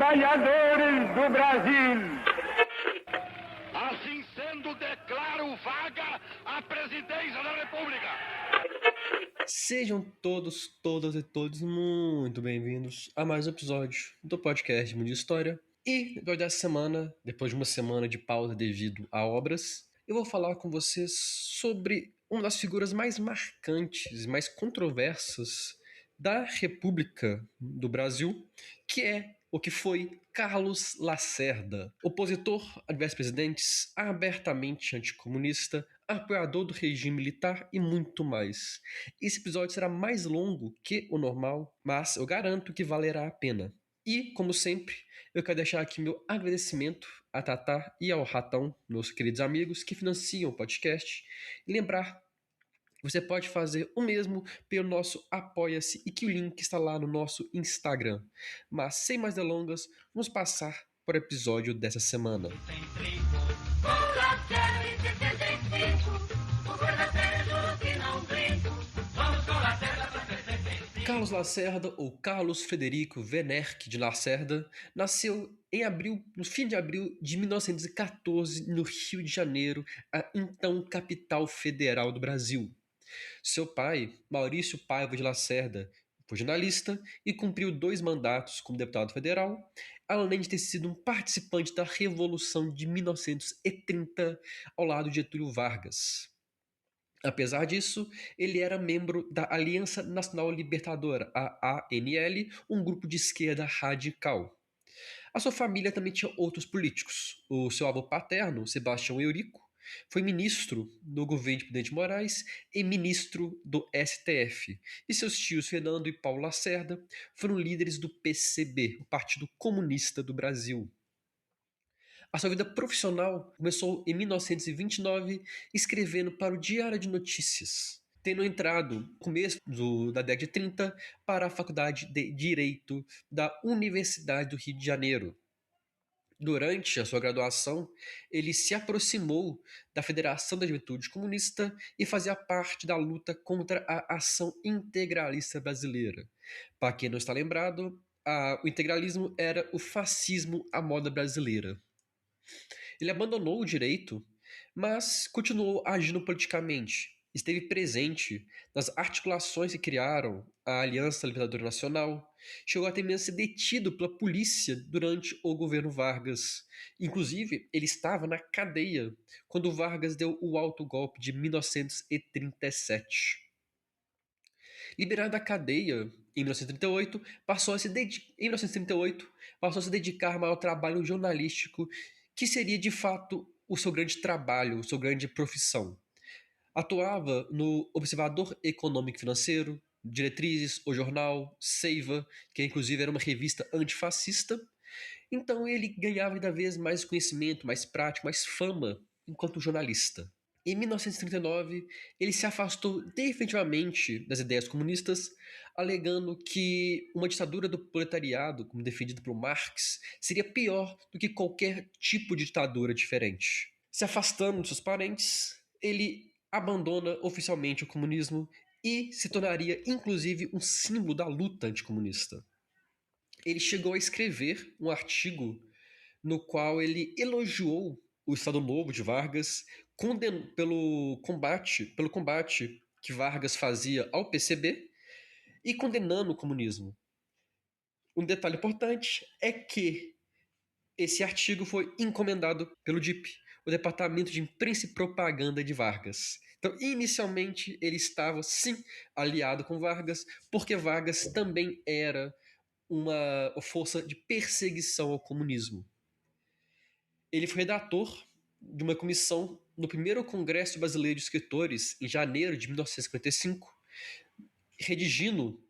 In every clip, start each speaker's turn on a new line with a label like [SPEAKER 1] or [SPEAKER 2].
[SPEAKER 1] trabalhadores do Brasil.
[SPEAKER 2] Assim sendo, declaro vaga a presidência da República.
[SPEAKER 3] Sejam todos, todas e todos muito bem-vindos a mais um episódio do podcast Mundo de História. E no episódio dessa semana, depois de uma semana de pausa devido a obras, eu vou falar com vocês sobre uma das figuras mais marcantes, mais controversas da República do Brasil, que é o que foi Carlos Lacerda, opositor a diversos presidentes, abertamente anticomunista, apoiador do regime militar e muito mais. Esse episódio será mais longo que o normal, mas eu garanto que valerá a pena. E, como sempre, eu quero deixar aqui meu agradecimento a Tatá e ao Ratão, meus queridos amigos que financiam o podcast, e lembrar que você pode fazer o mesmo pelo nosso Apoia-se e que o link está lá no nosso Instagram. Mas, sem mais delongas, vamos passar para o episódio dessa semana. Carlos Lacerda, ou Carlos Frederico Werneck de Lacerda, nasceu no fim de abril de 1914, no Rio de Janeiro, a então capital federal do Brasil. Seu pai, Maurício Paiva de Lacerda, foi jornalista e cumpriu 2 mandatos como deputado federal, além de ter sido um participante da Revolução de 1930 ao lado de Getúlio Vargas. Apesar disso, ele era membro da Aliança Nacional Libertadora, a ANL, um grupo de esquerda radical. A sua família também tinha outros políticos. O seu avô paterno, Sebastião Eurico, foi ministro no governo de Prudente Moraes e ministro do STF. E seus tios Fernando e Paulo Lacerda foram líderes do PCB, o Partido Comunista do Brasil. A sua vida profissional começou em 1929, escrevendo para o Diário de Notícias, tendo entrado no começo da década de 30 para a Faculdade de Direito da Universidade do Rio de Janeiro. Durante a sua graduação, ele se aproximou da Federação da Juventude Comunista e fazia parte da luta contra a Ação Integralista Brasileira. Para quem não está lembrado, o integralismo era o fascismo à moda brasileira. Ele abandonou o direito, mas continuou agindo politicamente. Esteve presente nas articulações que criaram a Aliança Libertadora Nacional, chegou até mesmo a ser detido pela polícia durante o governo Vargas. Inclusive, ele estava na cadeia quando Vargas deu o autogolpe de 1937. Liberado da cadeia em 1938, passou a se dedicar mais ao trabalho jornalístico, que seria de fato o seu grande trabalho, a sua grande profissão. Atuava no Observador Econômico e Financeiro, Diretrizes, O Jornal, Seiva, que inclusive era uma revista antifascista. Então ele ganhava cada vez mais conhecimento, mais prática, mais fama enquanto jornalista. Em 1939, ele se afastou definitivamente das ideias comunistas, alegando que uma ditadura do proletariado, como defendido por Marx, seria pior do que qualquer tipo de ditadura diferente. Se afastando de seus parentes, ele abandona oficialmente o comunismo e se tornaria, inclusive, um símbolo da luta anticomunista. Ele chegou a escrever um artigo no qual ele elogiou o Estado Novo de Vargas pelo combate que Vargas fazia ao PCB e condenando o comunismo. Um detalhe importante é que esse artigo foi encomendado pelo DIP, o Departamento de Imprensa e Propaganda de Vargas. Então, inicialmente, ele estava, sim, aliado com Vargas, porque Vargas também era uma força de perseguição ao comunismo. Ele foi redator de uma comissão no primeiro Congresso Brasileiro de Escritores, em janeiro de 1955, redigindo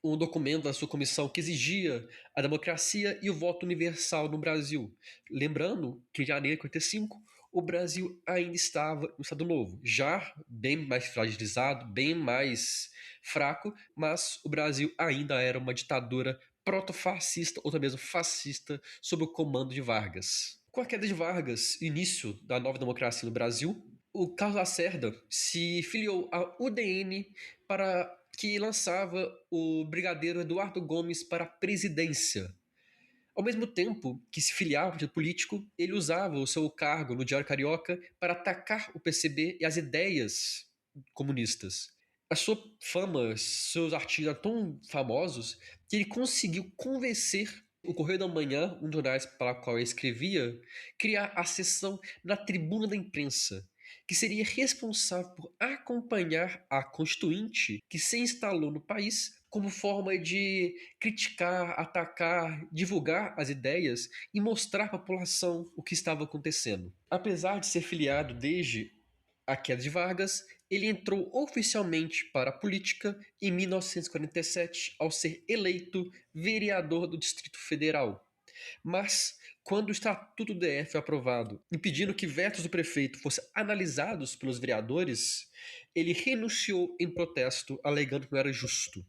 [SPEAKER 3] um documento da sua comissão que exigia a democracia e o voto universal no Brasil. Lembrando que em janeiro de 1945 o Brasil ainda estava no Estado Novo, já bem mais fragilizado, bem mais fraco, mas o Brasil ainda era uma ditadura proto-fascista ou também mesmo fascista sob o comando de Vargas. Com a queda de Vargas, início da nova democracia no Brasil, o Carlos Lacerda se filiou à UDN que lançava o brigadeiro Eduardo Gomes para a presidência. Ao mesmo tempo que se filiava ao partido político, ele usava o seu cargo no Diário Carioca para atacar o PCB e as ideias comunistas. A sua fama, seus artigos eram tão famosos que ele conseguiu convencer o Correio da Manhã, um dos jornais para o qual ele escrevia, criar a seção na Tribuna da Imprensa, que seria responsável por acompanhar a Constituinte que se instalou no país como forma de criticar, atacar, divulgar as ideias e mostrar à população o que estava acontecendo. Apesar de ser filiado desde a queda de Vargas, ele entrou oficialmente para a política em 1947 ao ser eleito vereador do Distrito Federal. Mas, quando o Estatuto do DF foi aprovado, impedindo que vetos do prefeito fossem analisados pelos vereadores, ele renunciou em protesto, alegando que não era justo.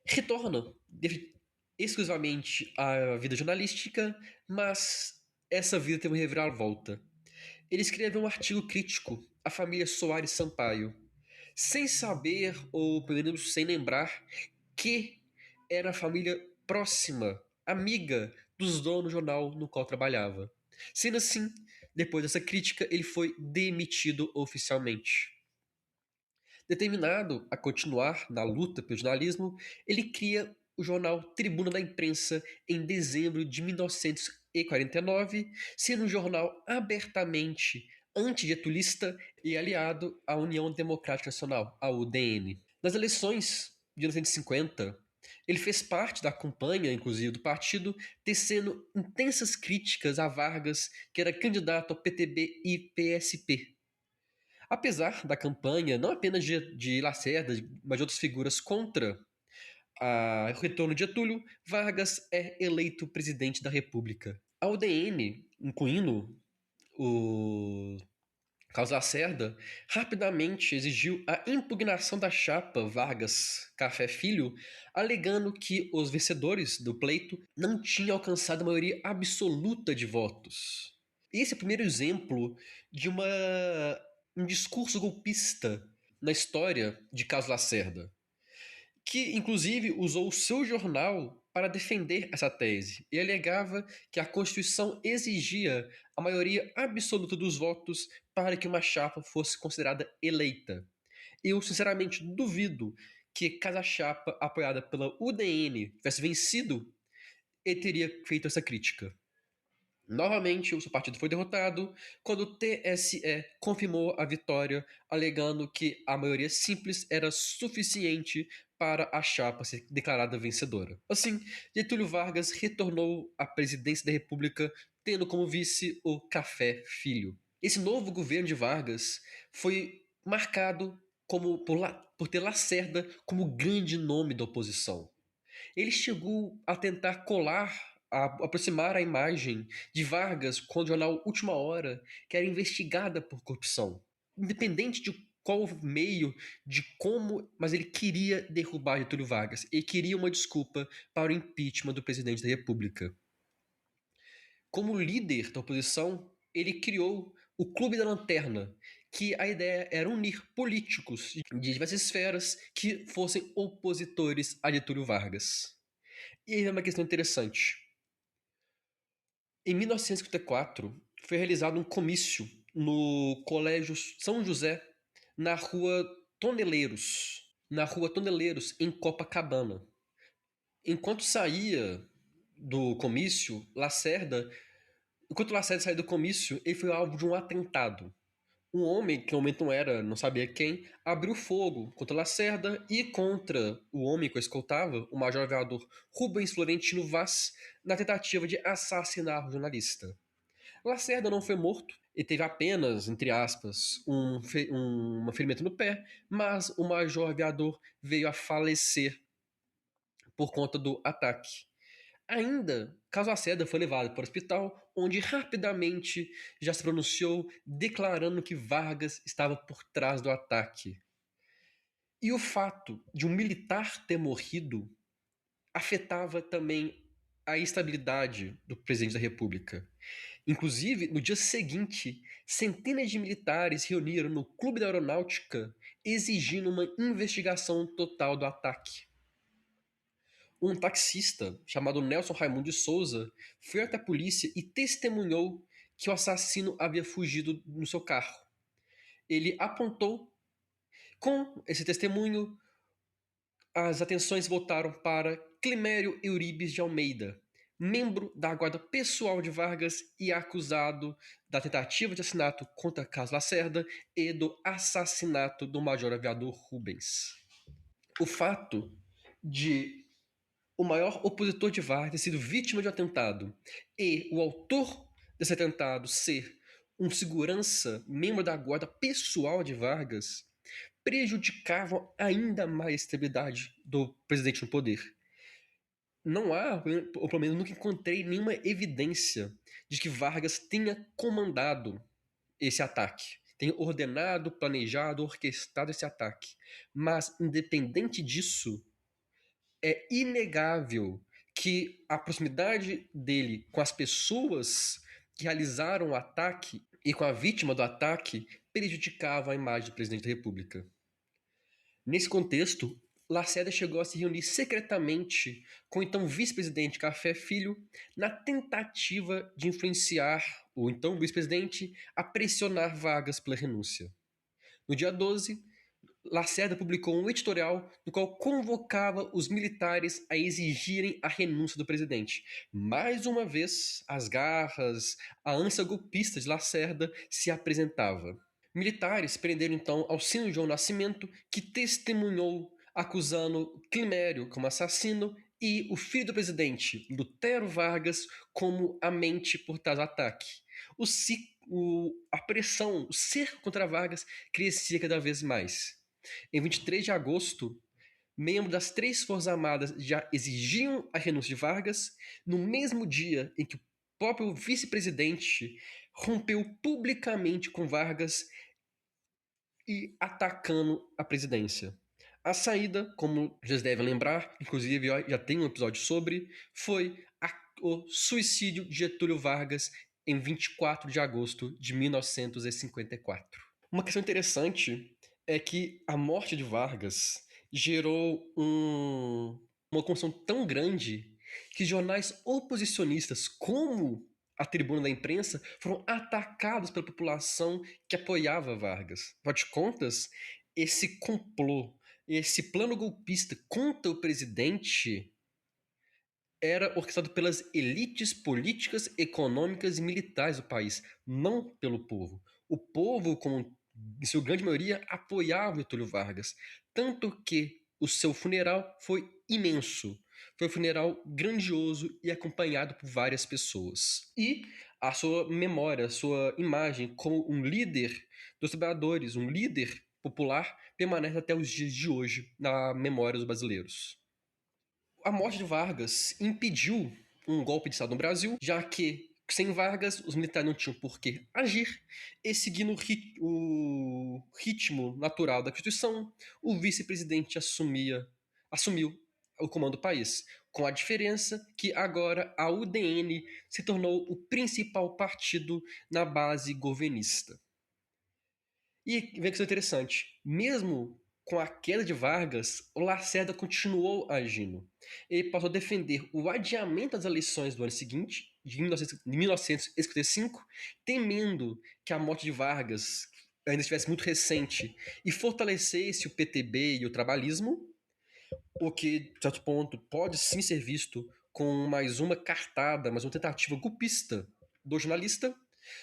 [SPEAKER 3] Retorna exclusivamente à vida jornalística, mas essa vida teve uma reviravolta. Ele escreveu um artigo crítico à família Soares Sampaio, sem saber, ou pelo menos sem lembrar, que era a família próxima, amiga dos donos do jornal no qual trabalhava. Sendo assim, depois dessa crítica, ele foi demitido oficialmente. Determinado a continuar na luta pelo jornalismo, ele cria o jornal Tribuna da Imprensa em dezembro de 1949, sendo um jornal abertamente antigetulista e aliado à União Democrática Nacional, a UDN. Nas eleições de 1950, ele fez parte da campanha, inclusive, do partido, tecendo intensas críticas a Vargas, que era candidato ao PTB e PSP. Apesar da campanha, não apenas de Lacerda, mas de outras figuras contra o retorno de Getúlio, Vargas é eleito presidente da República. A UDN, incluindo o Carlos Lacerda, rapidamente exigiu a impugnação da chapa Vargas Café Filho, alegando que os vencedores do pleito não tinham alcançado a maioria absoluta de votos. Esse é o primeiro exemplo de um discurso golpista na história de Carlos Lacerda, que inclusive usou o seu jornal para defender essa tese e alegava que a Constituição exigia a maioria absoluta dos votos para que uma chapa fosse considerada eleita. Eu, sinceramente, duvido que, caso a chapa apoiada pela UDN tivesse vencido, ele teria feito essa crítica. Novamente, o seu partido foi derrotado quando o TSE confirmou a vitória, alegando que a maioria simples era suficiente para a chapa ser declarada vencedora. Assim, Getúlio Vargas retornou à presidência da República, tendo como vice o Café Filho. Esse novo governo de Vargas foi marcado por ter Lacerda como grande nome da oposição. Ele chegou a tentar aproximar a imagem de Vargas com o jornal Última Hora, que era investigada por corrupção. Independente de qual meio, de como, mas ele queria derrubar Getúlio Vargas. Ele queria uma desculpa para o impeachment do presidente da República. Como líder da oposição, ele criou o Clube da Lanterna, que a ideia era unir políticos de diversas esferas que fossem opositores a Getúlio Vargas. E aí é uma questão interessante. Em 1954, foi realizado um comício no Colégio São José, na Rua Toneleiros, em Copacabana. Enquanto saía do comício, enquanto Lacerda saía do comício, ele foi alvo de um atentado. Um homem, que no momento não sabia quem, abriu fogo contra Lacerda e contra o homem que o escoltava, o major aviador Rubens Florentino Vaz, na tentativa de assassinar o jornalista. Lacerda não foi morto e teve apenas, entre aspas, um ferimento no pé, mas o major aviador veio a falecer por conta do ataque. Ainda, Carlos Lacerda foi levado para o hospital, onde rapidamente já se pronunciou, declarando que Vargas estava por trás do ataque. E o fato de um militar ter morrido afetava também a estabilidade do presidente da República. Inclusive, no dia seguinte, centenas de militares se reuniram no Clube da Aeronáutica exigindo uma investigação total do ataque. um taxista chamado Nelson Raimundo de Souza foi até a polícia e testemunhou que o assassino havia fugido no seu carro. Ele apontou, com esse testemunho, as atenções voltaram para Climério Euribes de Almeida, membro da guarda pessoal de Vargas e acusado da tentativa de assassinato contra Carlos Lacerda e do assassinato do major aviador Rubens. O fato de o maior opositor de Vargas ter sido vítima de um atentado e o autor desse atentado ser um segurança, membro da guarda pessoal de Vargas, prejudicavam ainda mais a estabilidade do presidente no poder. Não há, ou pelo menos nunca encontrei nenhuma evidência de que Vargas tenha comandado esse ataque, tenha ordenado, planejado, orquestrado esse ataque. Mas, independente disso, é inegável que a proximidade dele com as pessoas que realizaram o ataque e com a vítima do ataque prejudicava a imagem do presidente da República. Nesse contexto, Lacerda chegou a se reunir secretamente com o então vice-presidente Café Filho na tentativa de influenciar o então vice-presidente a pressionar Vargas pela renúncia. No dia 12, Lacerda publicou um editorial no qual convocava os militares a exigirem a renúncia do presidente. Mais uma vez, as garras, a ânsia golpista de Lacerda se apresentava. Militares prenderam então Alcino João Nascimento, que testemunhou acusando Climério como assassino e o filho do presidente, Lutero Vargas, como a mente por trás do ataque. A pressão, o cerco contra Vargas crescia cada vez mais. Em 23 de agosto, membros das 3 Forças Armadas já exigiam a renúncia de Vargas, no mesmo dia em que o próprio vice-presidente rompeu publicamente com Vargas e atacando a presidência. A saída, como vocês devem lembrar, inclusive já tem um episódio sobre, foi o suicídio de Getúlio Vargas em 24 de agosto de 1954. Uma questão interessante é que a morte de Vargas gerou uma confusão tão grande que jornais oposicionistas, como a Tribuna da Imprensa, foram atacados pela população que apoiava Vargas. Afinal de contas, esse complô, esse plano golpista contra o presidente era orquestrado pelas elites políticas, econômicas e militares do país, não pelo povo. O povo, como em sua grande maioria, apoiava Getúlio Vargas, tanto que o seu funeral foi imenso. Foi um funeral grandioso e acompanhado por várias pessoas. E a sua memória, a sua imagem como um líder dos trabalhadores, um líder popular, permanece até os dias de hoje na memória dos brasileiros. A morte de Vargas impediu um golpe de Estado no Brasil, já que, sem Vargas, os militares não tinham por que agir, e seguindo o ritmo natural da Constituição, o vice-presidente assumiu o comando do país, com a diferença que agora a UDN se tornou o principal partido na base governista. E vem que isso é interessante, mesmo com a queda de Vargas, o Lacerda continuou agindo. Ele passou a defender o adiamento das eleições do ano seguinte, de 1955, temendo que a morte de Vargas ainda estivesse muito recente e fortalecesse o PTB e o trabalhismo, o que, de certo ponto, pode sim ser visto como mais uma cartada, mais uma tentativa golpista do jornalista.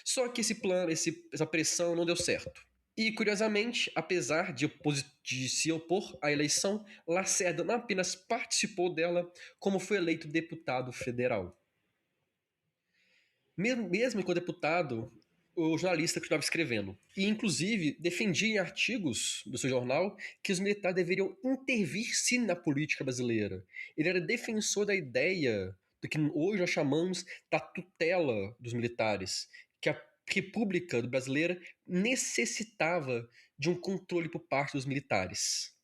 [SPEAKER 3] Só que esse plano, essa pressão não deu certo. E, curiosamente, apesar de se opor à eleição, Lacerda não apenas participou dela, como foi eleito deputado federal. Mesmo enquanto deputado, o jornalista continuava escrevendo. E, inclusive, defendia em artigos do seu jornal que os militares deveriam intervir sim na política brasileira. Ele era defensor da ideia do que hoje nós chamamos da tutela dos militares, que a República Brasileira necessitava de um controle por parte dos militares.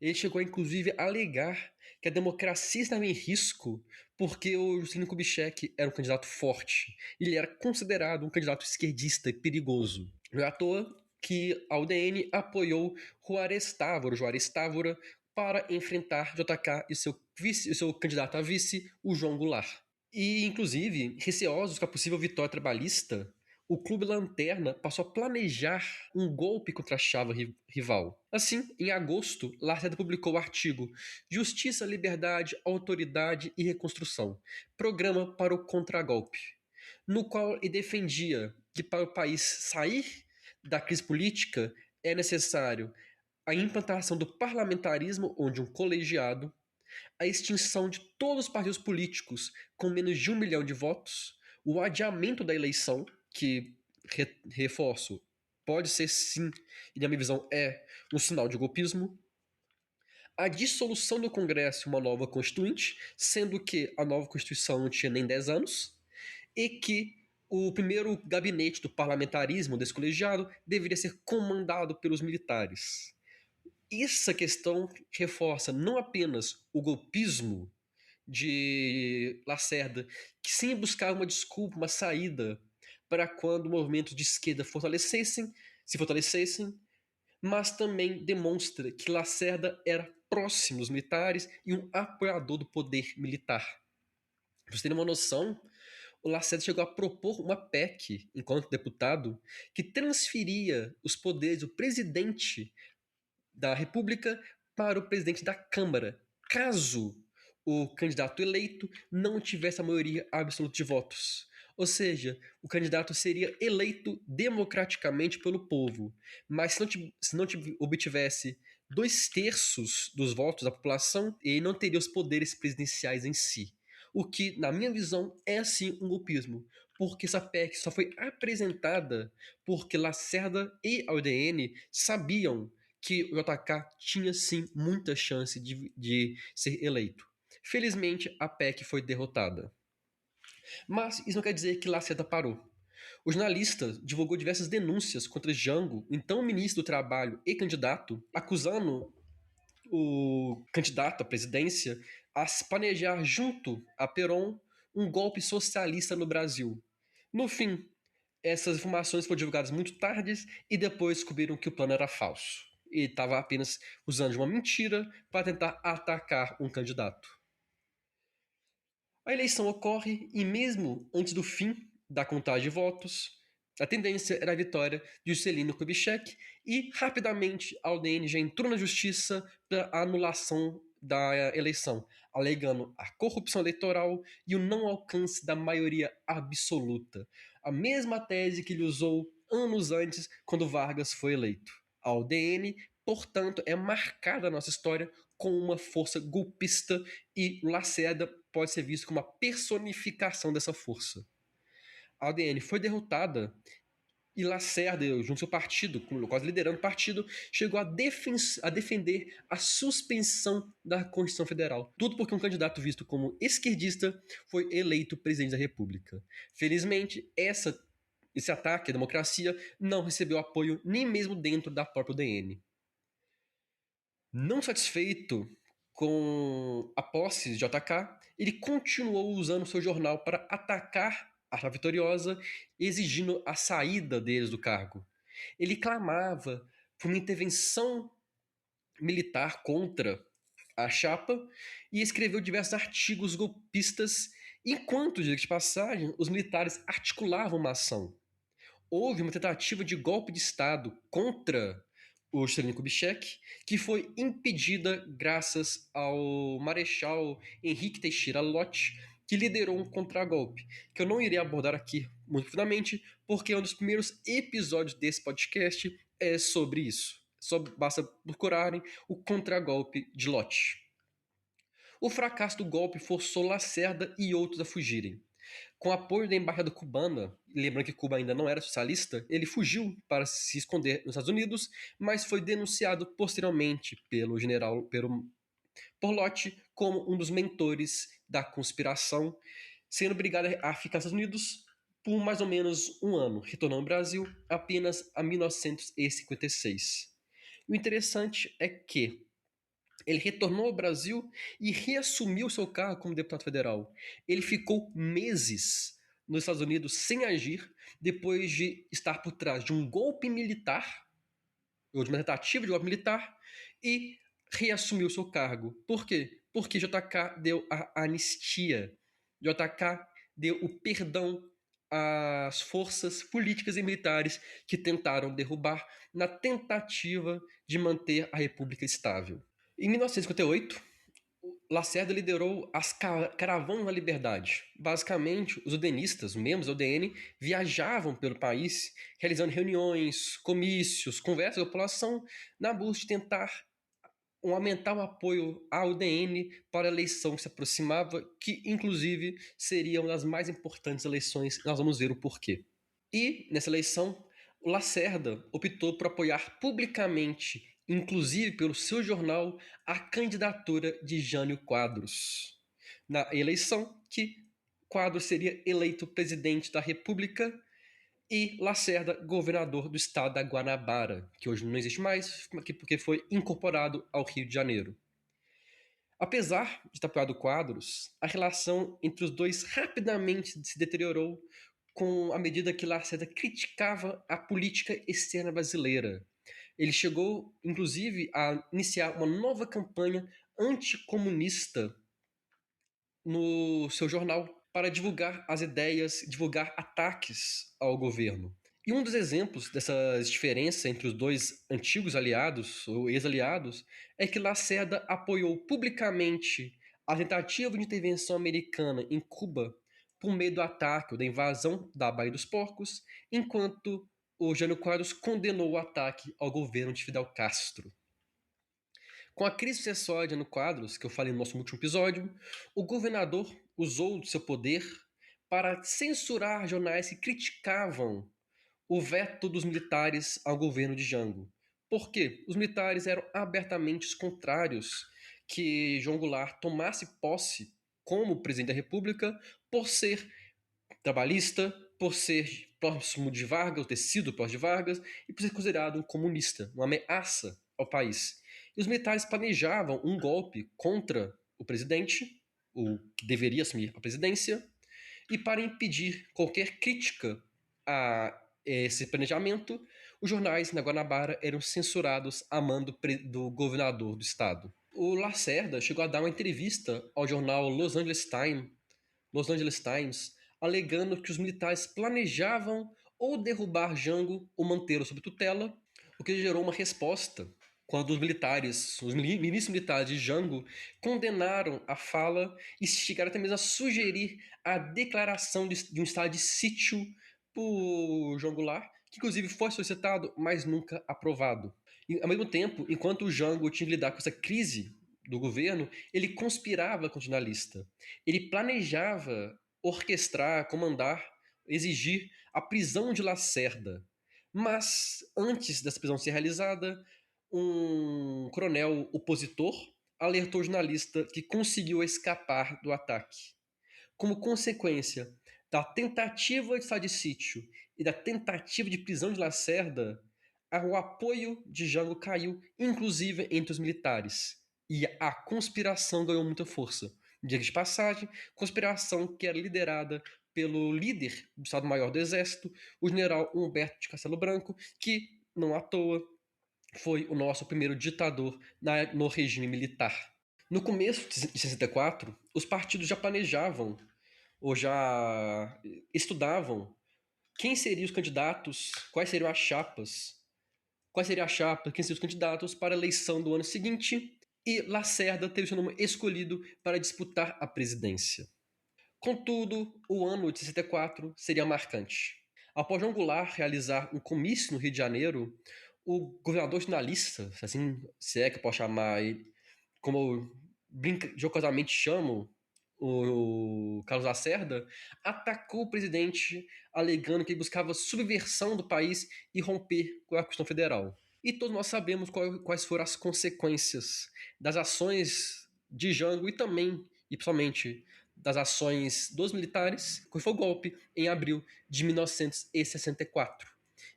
[SPEAKER 3] Ele chegou, inclusive, a alegar que a democracia estava em risco porque o Juscelino Kubitschek era um candidato forte. Ele era considerado um candidato esquerdista e perigoso. Não é à toa que a UDN apoiou Juarez Távora para enfrentar JK e seu candidato a vice, o João Goulart. E, inclusive, receosos com a possível vitória trabalhista, o Clube Lanterna passou a planejar um golpe contra a chapa rival. Assim, em agosto, Lacerda publicou o artigo Justiça, Liberdade, Autoridade e Reconstrução, Programa para o Contragolpe, no qual ele defendia que para o país sair da crise política é necessário a implantação do parlamentarismo, onde um colegiado, a extinção de todos os partidos políticos com menos de 1 milhão de votos, o adiamento da eleição, que, reforço, pode ser sim, e na minha visão é um sinal de golpismo, a dissolução do Congresso e uma nova Constituinte, sendo que a nova Constituição não tinha nem 10 anos, e que o primeiro gabinete do parlamentarismo desse colegiado deveria ser comandado pelos militares. Essa questão reforça não apenas o golpismo de Lacerda, que sim buscava uma desculpa, uma saída para quando movimentos de esquerda se fortalecessem, mas também demonstra que Lacerda era próximo dos militares e um apoiador do poder militar. Para vocês terem uma noção, o Lacerda chegou a propor uma PEC, enquanto deputado, que transferia os poderes do presidente da República para o presidente da Câmara, caso o candidato eleito não tivesse a maioria absoluta de votos. Ou seja, o candidato seria eleito democraticamente pelo povo, mas se não obtivesse 2/3 dos votos da população, ele não teria os poderes presidenciais em si. O que, na minha visão, é sim um golpismo, porque essa PEC só foi apresentada porque Lacerda e a UDN sabiam que o JK tinha sim muita chance de ser eleito. Felizmente, a PEC foi derrotada. Mas isso não quer dizer que Lacerda parou. O jornalista divulgou diversas denúncias contra Jango, então ministro do Trabalho e candidato, acusando o candidato à presidência a se planejar junto a Perón um golpe socialista no Brasil. No fim, essas informações foram divulgadas muito tarde e depois descobriram que o plano era falso. E estava apenas usando de uma mentira para tentar atacar um candidato. A eleição ocorre e mesmo antes do fim da contagem de votos, a tendência era a vitória de Juscelino Kubitschek e rapidamente a UDN já entrou na justiça para a anulação da eleição, alegando a corrupção eleitoral e o não alcance da maioria absoluta, a mesma tese que ele usou anos antes quando Vargas foi eleito. A UDN, portanto, é marcada na nossa história com uma força golpista e Lacerda pode ser visto como uma personificação dessa força. A UDN foi derrotada e Lacerda, junto ao seu partido, quase liderando o partido, chegou a defender a suspensão da Constituição Federal. Tudo porque um candidato visto como esquerdista foi eleito presidente da República. Felizmente, esse ataque à democracia não recebeu apoio nem mesmo dentro da própria UDN. Não satisfeito com a posse de JK, ele continuou usando seu jornal para atacar a chapa vitoriosa, exigindo a saída deles do cargo. Ele clamava por uma intervenção militar contra a chapa e escreveu diversos artigos golpistas, enquanto, de passagem, os militares articulavam uma ação. Houve uma tentativa de golpe de Estado contra o Juscelino Kubitschek, que foi impedida graças ao Marechal Henrique Teixeira Lott, que liderou um contragolpe, que eu não irei abordar aqui muito finalmente, porque um dos primeiros episódios desse podcast é sobre isso. Só basta procurarem o contragolpe de Lott. O fracasso do golpe forçou Lacerda e outros a fugirem. Com apoio da embaixada cubana, lembrando que Cuba ainda não era socialista, ele fugiu para se esconder nos Estados Unidos, mas foi denunciado posteriormente pelo general Porlotti como um dos mentores da conspiração, sendo obrigado a ficar nos Estados Unidos por mais ou menos um ano, retornando ao Brasil apenas a 1956. O interessante é que ele retornou ao Brasil e reassumiu seu cargo como deputado federal. Ele ficou meses nos Estados Unidos sem agir, depois de estar por trás de um golpe militar, ou de uma tentativa de golpe militar, e reassumiu seu cargo. Por quê? Porque JK deu a anistia. JK deu o perdão às forças políticas e militares que tentaram derrubar na tentativa de manter a República estável. Em 1958, Lacerda liderou as Caravanas da Liberdade. Basicamente, os udenistas, os membros da UDN, viajavam pelo país, realizando reuniões, comícios, conversas com a população, na busca de tentar aumentar o apoio à UDN para a eleição que se aproximava, que inclusive seria uma das mais importantes eleições. Nós vamos ver o porquê. E, nessa eleição, o Lacerda optou por apoiar publicamente, inclusive pelo seu jornal, a candidatura de Jânio Quadros. Na eleição, que Quadros seria eleito presidente da República e Lacerda governador do estado da Guanabara, que hoje não existe mais, porque foi incorporado ao Rio de Janeiro. Apesar de ter apoiado Quadros, a relação entre os dois rapidamente se deteriorou com a medida que Lacerda criticava a política externa brasileira. Ele chegou, inclusive, a iniciar uma nova campanha anticomunista no seu jornal para divulgar as ideias, divulgar ataques ao governo. E um dos exemplos dessas diferenças entre os dois antigos aliados, ou ex-aliados, é que Lacerda apoiou publicamente a tentativa de intervenção americana em Cuba por meio do ataque ou da invasão da Baía dos Porcos, enquanto o Jânio Quadros condenou o ataque ao governo de Fidel Castro. Com a crise sucessória de Jânio Quadros, que eu falei no nosso último episódio, o governador usou do seu poder para censurar jornais que criticavam o veto dos militares ao governo de Jango. Por quê? Os militares eram abertamente contrários que João Goulart tomasse posse como presidente da República por ser trabalhista, por ser próximo de Vargas, ou ter sido próximo de Vargas, e por ser considerado um comunista, uma ameaça ao país. E os militares planejavam um golpe contra o presidente, o que deveria assumir a presidência, e para impedir qualquer crítica a esse planejamento, os jornais na Guanabara eram censurados a mando do governador do estado. O Lacerda chegou a dar uma entrevista ao jornal Los Angeles Times, alegando que os militares planejavam ou derrubar Jango ou mantê-lo sob tutela, o que gerou uma resposta quando os ministros militares de Jango condenaram a fala e chegaram até mesmo a sugerir a declaração de um estado de sítio por João Goulart, que inclusive foi solicitado, mas nunca aprovado. E, ao mesmo tempo, enquanto o Jango tinha que lidar com essa crise do governo, ele conspirava com o jornalista. Ele planejava orquestrar, comandar, exigir a prisão de Lacerda. Mas, antes dessa prisão ser realizada, um coronel opositor alertou o jornalista que conseguiu escapar do ataque. Como consequência da tentativa de estado de sítio e da tentativa de prisão de Lacerda, o apoio de Jango caiu, inclusive entre os militares. E a conspiração ganhou muita força. Diga de passagem, conspiração que era liderada pelo líder do Estado-Maior do Exército, o general Humberto de Castelo Branco, que, não à toa, foi o nosso primeiro ditador no regime militar. No começo de 64, os partidos já planejavam ou já estudavam quem seriam os candidatos, quais seriam as chapas, quem seriam os candidatos para a eleição do ano seguinte, e Lacerda teve seu nome escolhido para disputar a presidência. Contudo, o ano de 64 seria marcante. Após João Goulart realizar um comício no Rio de Janeiro, o governador jornalista, assim, se é que eu posso chamar ele, como eu jocosamente chamo o Carlos Lacerda, atacou o presidente alegando que ele buscava subversão do país e romper com a Constituição Federal. E todos nós sabemos quais foram as consequências das ações de Jango e também, e principalmente, das ações dos militares, que foi o golpe em abril de 1964.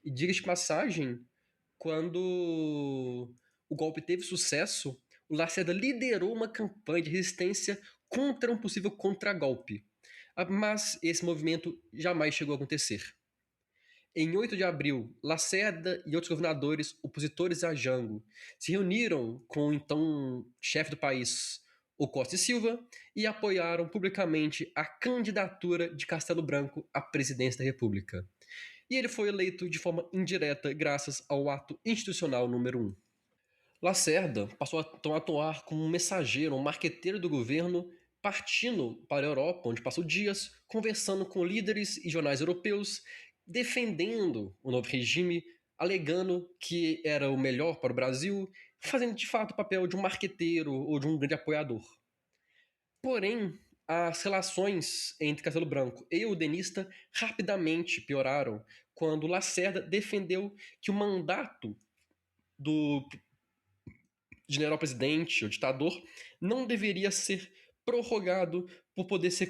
[SPEAKER 3] E diga de passagem, quando o golpe teve sucesso, o Lacerda liderou uma campanha de resistência contra um possível contragolpe. Mas esse movimento jamais chegou a acontecer. Em 8 de abril, Lacerda e outros governadores opositores a Jango se reuniram com o então chefe do país, o Costa e Silva, e apoiaram publicamente a candidatura de Castelo Branco à presidência da República. E ele foi eleito de forma indireta graças ao ato institucional número 1. Lacerda passou então a atuar como um mensageiro, um marqueteiro do governo, partindo para a Europa, onde passou dias conversando com líderes e jornais europeus, defendendo o novo regime, alegando que era o melhor para o Brasil, fazendo de fato o papel de um marqueteiro ou de um grande apoiador. Porém, as relações entre Castelo Branco e o Denista rapidamente pioraram quando Lacerda defendeu que o mandato do general-presidente ou ditador não deveria ser prorrogado por poder ser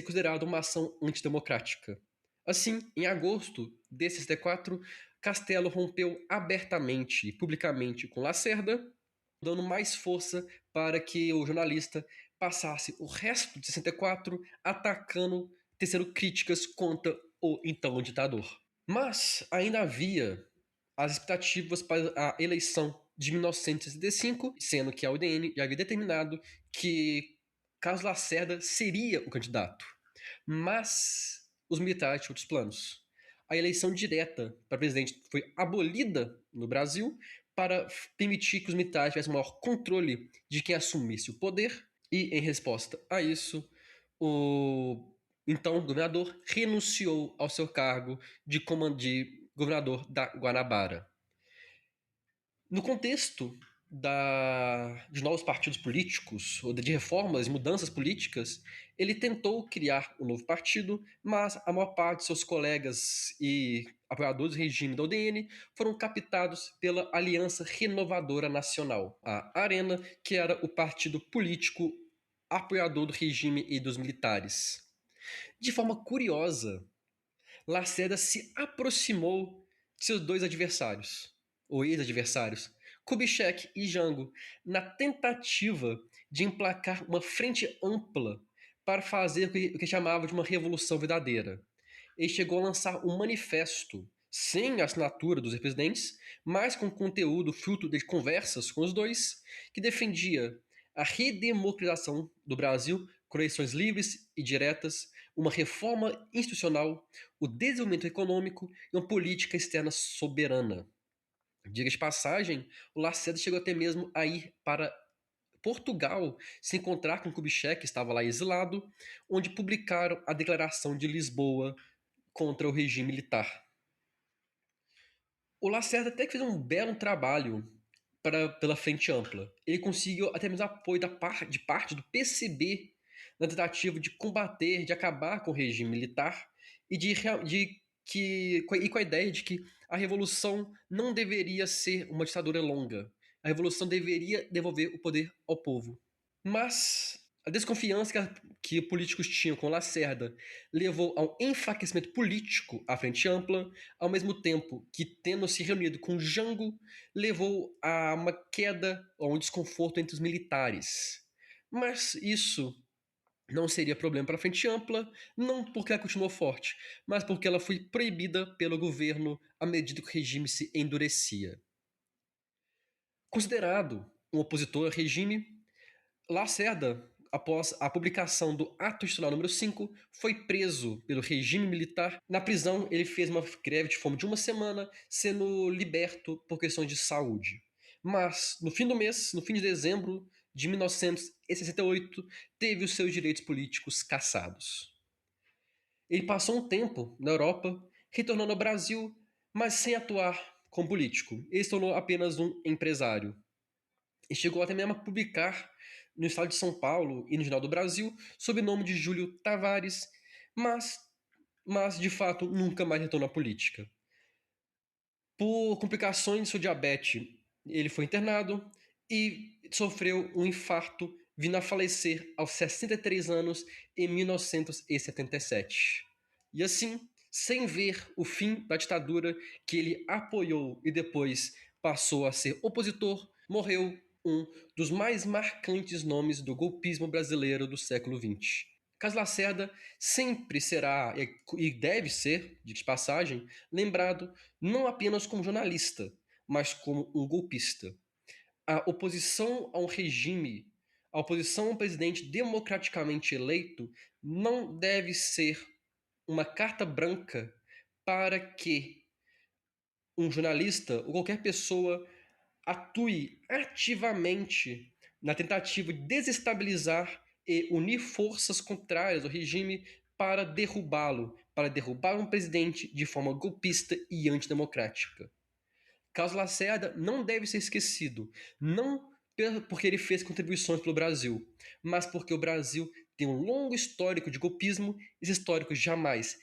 [SPEAKER 3] considerado uma ação antidemocrática. Assim, em agosto de 64, Castelo rompeu abertamente e publicamente com Lacerda, dando mais força para que o jornalista passasse o resto de 64 atacando, tecendo críticas contra o então ditador. Mas ainda havia as expectativas para a eleição de 1965, sendo que a UDN já havia determinado que Carlos Lacerda seria o candidato. Mas os militares tinham outros planos. A eleição direta para presidente foi abolida no Brasil para permitir que os militares tivessem maior controle de quem assumisse o poder, e em resposta a isso, o então governador renunciou ao seu cargo de governador da Guanabara. No contexto de novos partidos políticos, ou de reformas e mudanças políticas, ele tentou criar um novo partido, mas a maior parte de seus colegas e apoiadores do regime da UDN foram captados pela Aliança Renovadora Nacional, a ARENA, que era o partido político apoiador do regime e dos militares. De forma curiosa, Lacerda se aproximou de seus dois adversários, ou ex-adversários, Kubitschek e Jango, na tentativa de emplacar uma frente ampla para fazer o que chamava de uma revolução verdadeira. Ele chegou a lançar um manifesto sem assinatura dos presidentes, mas com conteúdo fruto de conversas com os dois, que defendia a redemocratização do Brasil com eleições livres e diretas, uma reforma institucional, o desenvolvimento econômico e uma política externa soberana. Diga de passagem, o Lacerda chegou até mesmo a ir para Portugal se encontrar com Kubitschek, que estava lá exilado, onde publicaram a Declaração de Lisboa contra o regime militar. O Lacerda até que fez um belo trabalho pela Frente Ampla. Ele conseguiu até mesmo apoio de parte do PCB na tentativa de combater, de acabar com o regime militar e com a ideia de que a revolução não deveria ser uma ditadura longa. A revolução deveria devolver o poder ao povo. Mas a desconfiança que políticos tinham com Lacerda levou a um enfraquecimento político à Frente Ampla, ao mesmo tempo que, tendo se reunido com Jango, levou a uma queda ou um desconforto entre os militares. Mas isso não seria problema para a Frente Ampla, não porque ela continuou forte, mas porque ela foi proibida pelo governo à medida que o regime se endurecia. Considerado um opositor ao regime, Lacerda, após a publicação do Ato Institucional número 5, foi preso pelo regime militar. Na prisão, ele fez uma greve de fome de uma semana, sendo liberto por questões de saúde. Mas, no fim do mês, no fim de dezembro de 1968, teve os seus direitos políticos cassados. Ele passou um tempo na Europa, retornando ao Brasil, mas sem atuar como político. Ele se tornou apenas um empresário. E chegou até mesmo a publicar no Estado de São Paulo e no Jornal do Brasil sob o nome de Júlio Tavares, mas de fato nunca mais retornou à política. Por complicações de seu diabetes, ele foi internado e sofreu um infarto, vindo a falecer aos 63 anos em 1977. E assim, sem ver o fim da ditadura que ele apoiou e depois passou a ser opositor, morreu um dos mais marcantes nomes do golpismo brasileiro do século XX. Carlos Lacerda sempre será, e deve ser, de passagem, lembrado não apenas como jornalista, mas como um golpista. A oposição a um regime, a oposição a um presidente democraticamente eleito, não deve ser uma carta branca para que um jornalista ou qualquer pessoa atue ativamente na tentativa de desestabilizar e unir forças contrárias ao regime para derrubá-lo, para derrubar um presidente de forma golpista e antidemocrática. Carlos Lacerda não deve ser esquecido, não porque ele fez contribuições pelo Brasil, mas porque o Brasil tem um longo histórico de golpismo, esse histórico jamais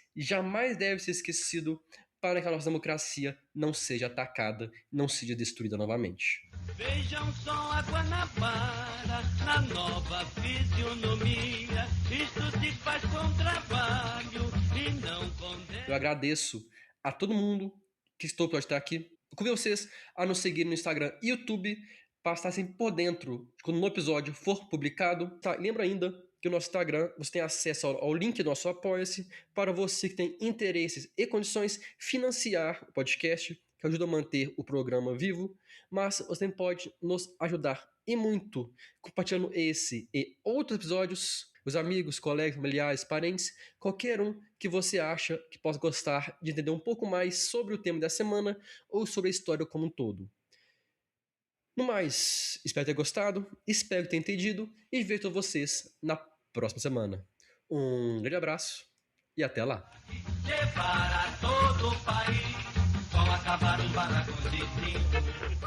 [SPEAKER 3] deve ser esquecido para que a nossa democracia não seja atacada, não seja destruída novamente.
[SPEAKER 1] Vejam só a Guanabara, na nova fisionomia, isto se faz com trabalho e não com...
[SPEAKER 3] Eu agradeço a todo mundo que pode estar aqui. Eu convido vocês a nos seguir no Instagram e YouTube para estar sempre por dentro de quando um episódio for publicado. Tá? Lembra ainda que no nosso Instagram você tem acesso ao link do nosso Apoia-se para você que tem interesses e condições financiar o podcast, que ajuda a manter o programa vivo, mas você também pode nos ajudar e muito compartilhando esse e outros episódios, os amigos, colegas, familiares, parentes, qualquer um que você acha que possa gostar de entender um pouco mais sobre o tema da semana ou sobre a história como um todo. No mais, espero ter gostado, espero ter entendido e vejo todos vocês na próxima semana. Um grande abraço e até lá.
[SPEAKER 1] Para todo o país, vão acabar os barracos de trinco.